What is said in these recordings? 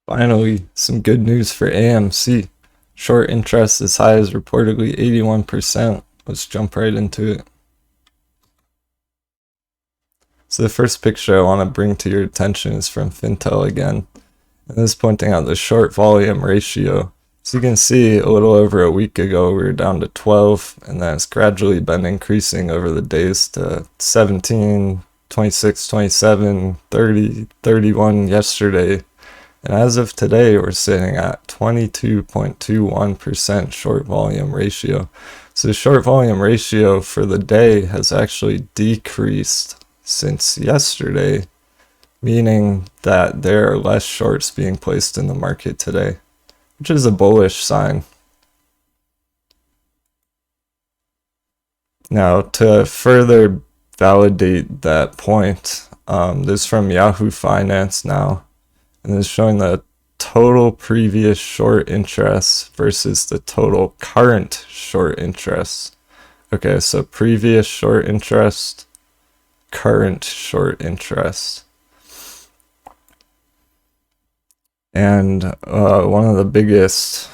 Finally, some good news for AMC. Short interest as high as reportedly 81%. Let's jump right into it. So the first picture I want to bring to your attention is from Fintel again. And this is pointing out the short volume ratio. So you can see a little over a week ago we were down to 12, and then it's gradually been increasing over the days to 17, 26, 27, 30, 31 yesterday. And as of today, we're sitting at 22.21% short volume ratio. So the short volume ratio for the day has actually decreased since yesterday, meaning that there are less shorts being placed in the market today, which is a bullish sign. Now, to further validate that point, this is from Yahoo Finance now. And it's showing the total previous short interest versus the total current short interest. Okay, so previous short interest, current short interest. And one of the biggest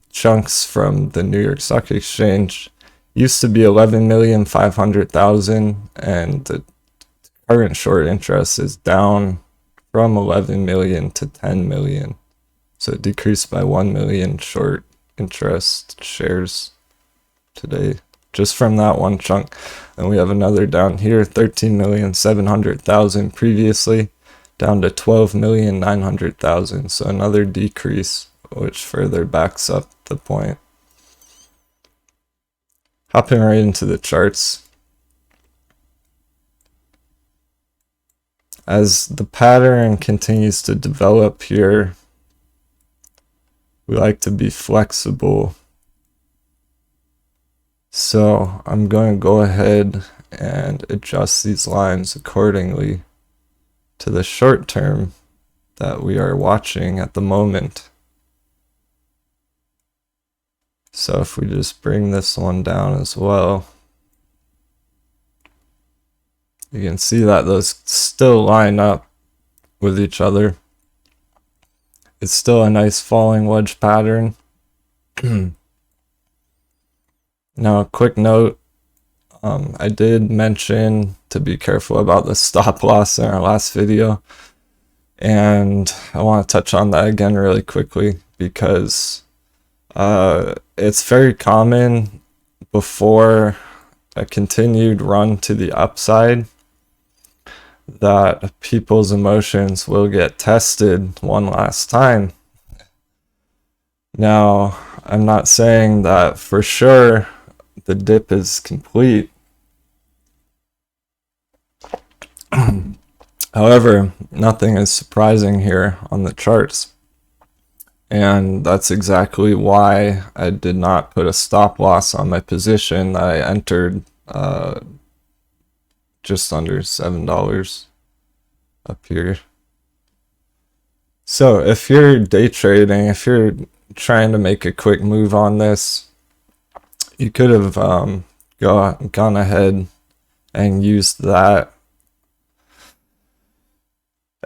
chunks from the New York Stock Exchange used to be 11,500,000, and the current short interest is down from 11 million to 10 million. So it decreased by 1 million short interest shares today, just from that one chunk. And we have another down here, 13,700,000 previously, down to 12,900,000. So another decrease, which further backs up the point. Hopping right into the charts. As the pattern continues to develop here, we like to be flexible. So I'm going to go ahead and adjust these lines accordingly to the short term that we are watching at the moment. So if we just bring this one down as well, you can see that those still line up with each other. It's still a nice falling wedge pattern. Now, a quick note, I did mention to be careful about the stop loss in our last video, and I want to touch on that again really quickly because it's very common before a continued run to the upside that people's emotions will get tested one last time. Now, I'm not saying that for sure the dip is complete. However, nothing is surprising here on the charts. And that's exactly why I did not put a stop loss on my position that I entered just under $7 up here. So if you're day trading, if you're trying to make a quick move on this, you could have gone ahead and used that,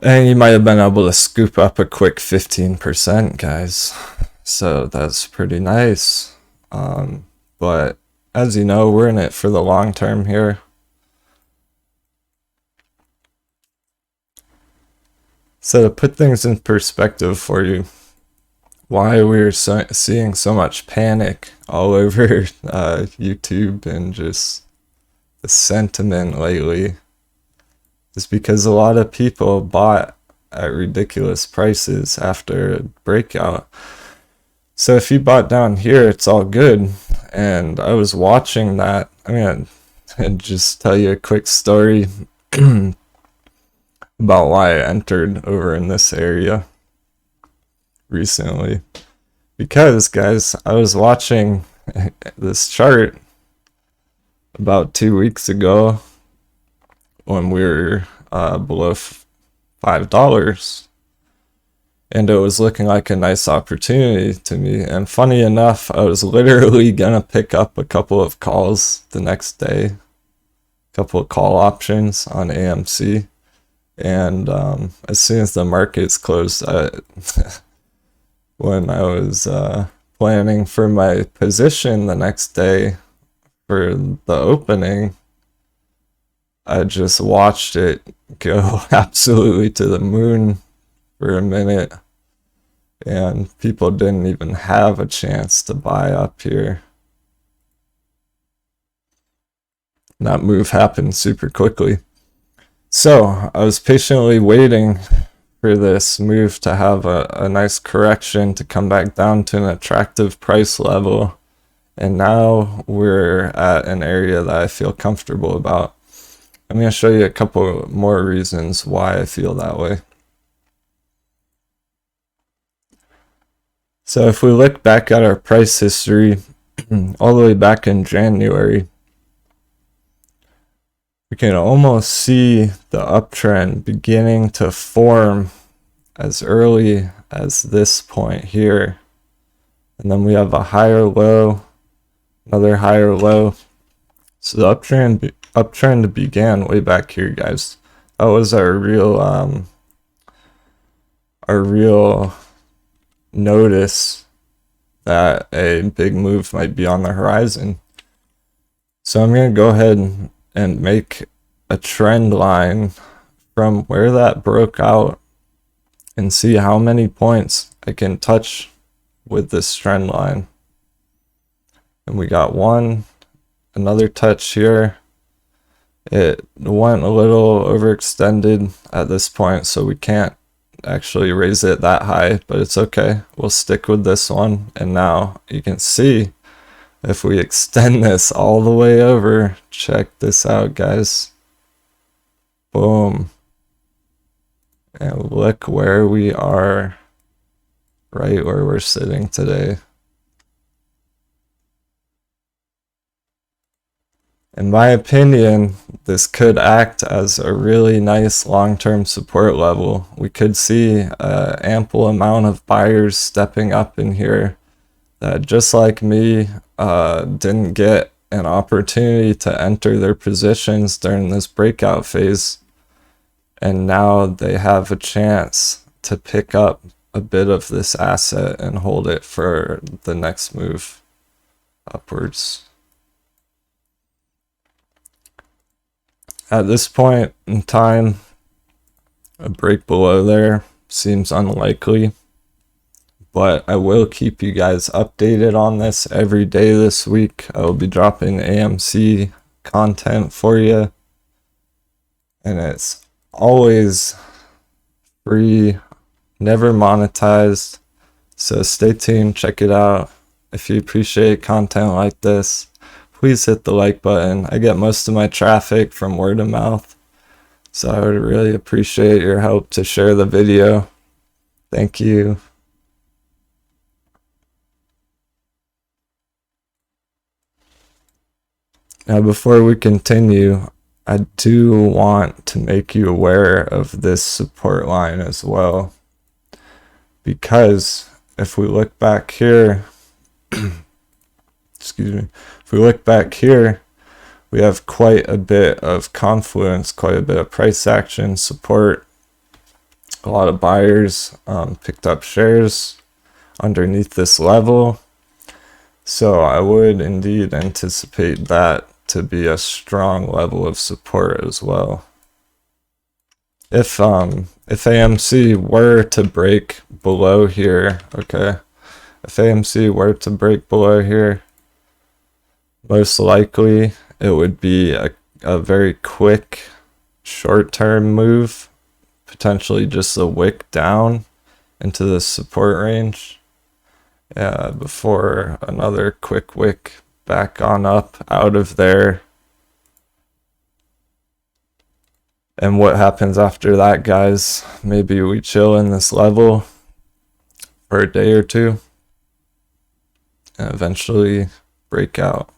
and you might have been able to scoop up a quick 15%, guys. So that's pretty nice. But as you know, we're in it for the long term here. So to put things in perspective for you, why we're seeing so much panic all over YouTube and just the sentiment lately is because a lot of people bought at ridiculous prices after a breakout. So if you bought down here, it's all good. And I was watching that. I'm going to just tell you a quick story about why I entered over in this area recently. Because, guys, I was watching this chart about 2 weeks ago when we were below $5, and it was looking like a nice opportunity to me. And funny enough, I was literally gonna pick up a couple of calls the next day, a couple of call options on AMC. And as soon as the markets closed, when I was planning for my position the next day for the opening, I just watched it go absolutely to the moon for a minute, and people didn't even have a chance to buy up here. That move happened super quickly. So I was patiently waiting for this move to have a nice correction to come back down to an attractive price level. And now we're at an area that I feel comfortable about. I'm going to show you a couple more reasons why I feel that way. So if we look back at our price history, all the way back in January, we can almost see the uptrend beginning to form as early as this point here. And then we have a higher low, another higher low. So the uptrend began way back here, guys. That was our real notice that a big move might be on the horizon. So I'm going to go ahead and make a trend line from where that broke out and see how many points I can touch with this trend line. And we got one, another touch here. It went a little overextended at this point, so we can't actually raise it that high, but it's okay. We'll stick with this one. And now you can see if we extend this all the way over, check this out, guys. Boom. And look where we are, right where we're sitting today. In my opinion, this could act as a really nice long-term support level. We could see an ample amount of buyers stepping up in here that, just like me, didn't get an opportunity to enter their positions during this breakout phase. And now they have a chance to pick up a bit of this asset and hold it for the next move upwards. At this point in time, a break below there seems unlikely, but I will keep you guys updated on this every day this week. I will be dropping AMC content for you, and it's always free, never monetized, so stay tuned, check it out. If you appreciate content like this, please hit the like button. I get most of my traffic from word of mouth, so I would really appreciate your help to share the video. Thank you. Now, before we continue, I do want to make you aware of this support line as well, because if we look back here, excuse me, if we look back here, we have quite a bit of confluence, quite a bit of price action, support. A lot of buyers picked up shares underneath this level. So I would indeed anticipate that to be a strong level of support as well. If AMC were to break below here, okay, if AMC were to break below here, most likely it would be a very quick short-term move, potentially just a wick down into the support range, before another quick wick back on up out of there. And what happens after that, guys? Maybe we chill in this level for a day or two and eventually break out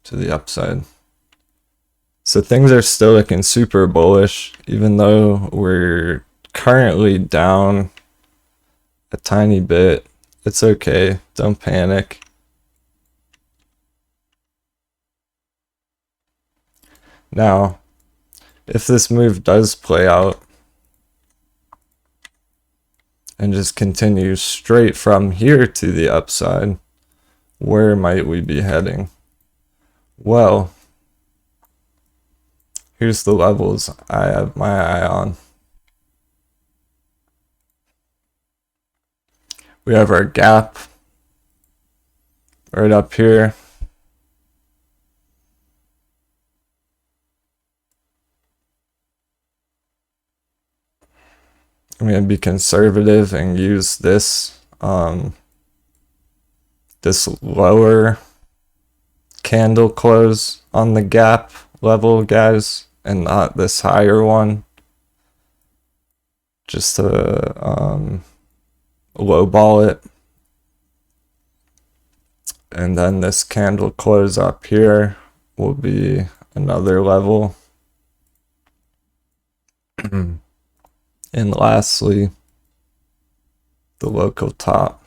to the upside. So things are still looking super bullish, even though we're currently down a tiny bit. It's okay, don't panic. Now, if this move does play out, and just continue straight from here to the upside, where might we be heading? Well, here's the levels I have my eye on. We have our gap right up here. I'm going to be conservative and use this this lower candle close on the gap level, guys, and not this higher one, just to lowball it. And then this candle close up here will be another level. And lastly, the local top.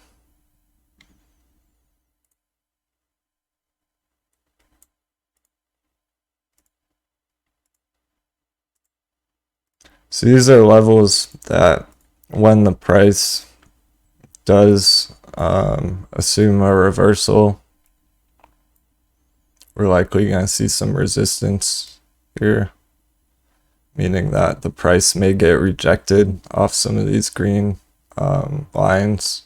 So these are levels that when the price does assume a reversal, we're likely going to see some resistance here, meaning that the price may get rejected off some of these green lines.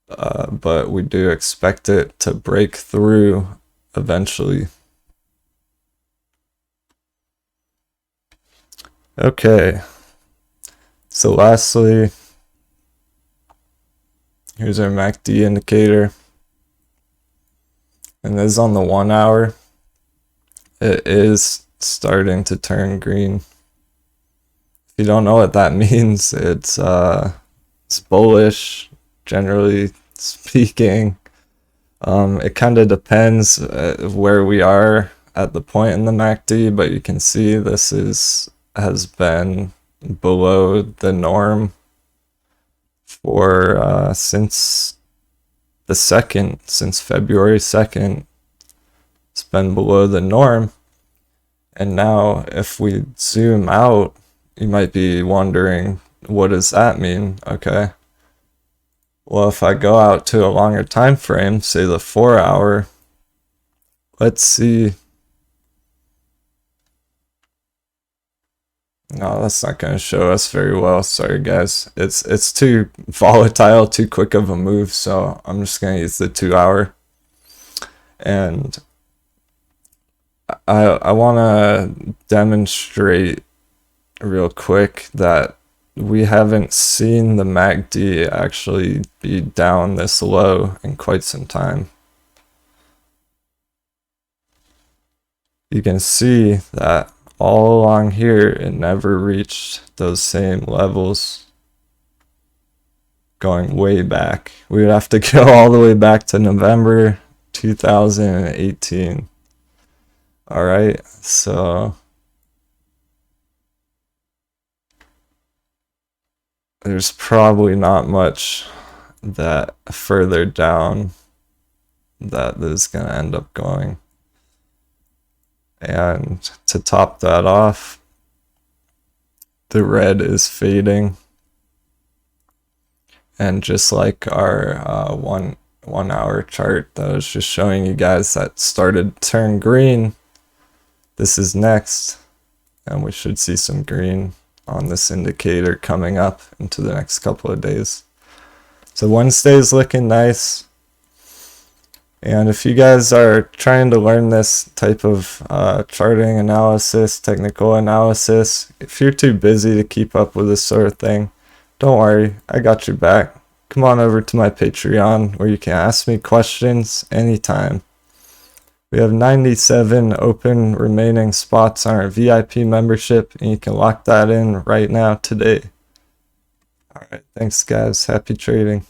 But we do expect it to break through eventually. Okay, so lastly, here's our MACD indicator, and this is on the 1 hour. It is starting to turn green. If you don't know what that means, it's bullish, generally speaking. It kind of depends where we are at the point in the MACD, but you can see this has been below the norm for since February 2nd. It's been below the norm. And now if we zoom out, you might be wondering, what does that mean? Okay, well, if I go out to a longer time frame, say the 4 hour, let's see. No, that's not going to show us very well. Sorry, guys. It's too volatile, too quick of a move, so I'm just going to use the 2 hour. And I want to demonstrate real quick that we haven't seen the MACD actually be down this low in quite some time. You can see that all along here, it never reached those same levels. Going way back. We would have to go all the way back to November 2018. All right, so there's probably not much that further down that is going to end up going. And to top that off, the red is fading. And just like our 1 hour chart that I was just showing you guys that started to turn green, this is next. And we should see some green on this indicator coming up into the next couple of days. So Wednesday is looking nice. And if you guys are trying to learn this type of charting analysis, technical analysis, if you're too busy to keep up with this sort of thing, don't worry, I got your back. Come on over to my Patreon where you can ask me questions anytime. We have 97 open remaining spots on our VIP membership, and you can lock that in right now today. All right, thanks guys. Happy trading.